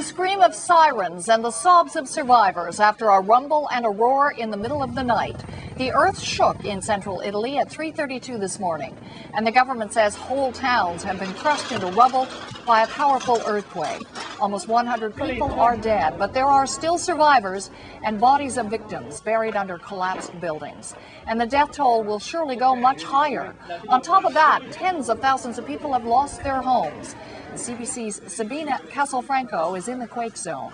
scream of sirens and the sobs of survivors after a rumble and a roar in the middle of the night. The earth shook in central Italy at 3:32 this morning, and the government says whole towns have been crushed into rubble by a powerful earthquake. Almost 100 people are dead, but there are still survivors and bodies of victims buried under collapsed buildings. And the death toll will surely go much higher. On top of that, tens of thousands of people have lost their homes. CBC's Sabina Castelfranco is in the quake zone.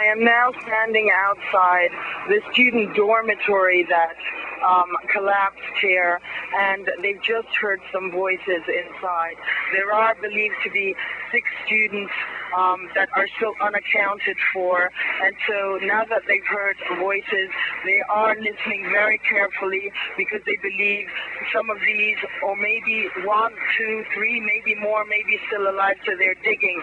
I am now standing outside the student dormitory that collapsed here, and they've just heard some voices inside. There are believed to be 6 students that are still unaccounted for, and so now that they've heard voices, they are listening very carefully because they believe some of these, or maybe 1, 2, 3, maybe more, may be still alive, so they're digging.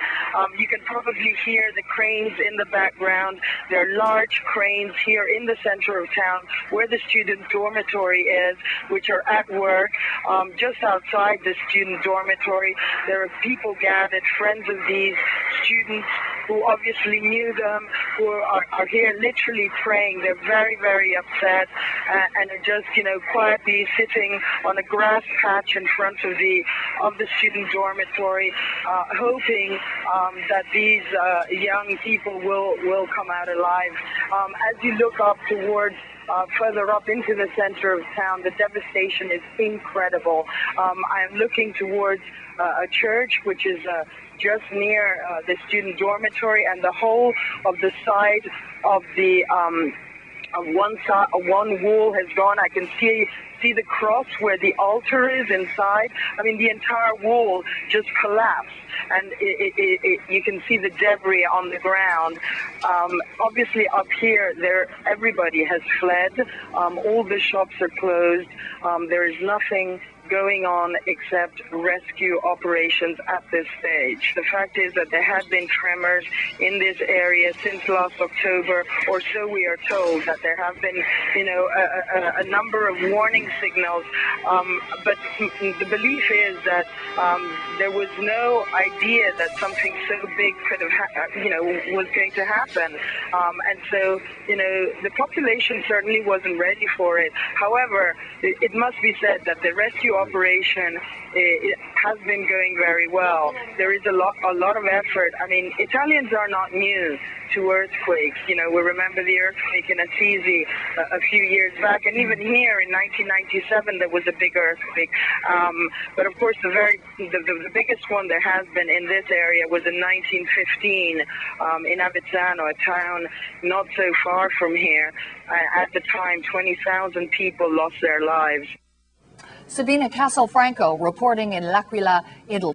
You can probably hear the cranes in the background. There are large cranes here in the center of town where the student dormitory is, which are at work. Just outside the student dormitory, there are people gathered, friends of these students who obviously knew them, who are here literally praying. They're very, very upset and are just, quietly sitting on a grass patch in front of the student dormitory, hoping that these young people will come out alive. As you look up towards further up into the center of town, the devastation is incredible. I am looking towards a church which is just near the student dormitory, and the whole of the side of the one wall has gone. I can see the cross where the altar is inside. I mean, the entire wall just collapsed, and you can see the debris on the ground. Obviously, up here, everybody has fled. All the shops are closed. There is nothing going on except rescue operations at this stage. The fact is that there have been tremors in this area since last October, or so we are told, that there have been, a number of warning signals. But the belief is that there was no idea that something so big could have, was going to happen. And so, the population certainly wasn't ready for it. However, it must be said that the rescue operation it has been going very well. There is a lot of effort. I mean, Italians are not new to earthquakes. We remember the earthquake in Assisi a few years back, and even here in 1997 there was a big earthquake. But of course, the biggest one there has been in this area was in 1915 in Avezzano, a town not so far from here. At the time, 20,000 people lost their lives. Sabina Castelfranco reporting in L'Aquila, Italy.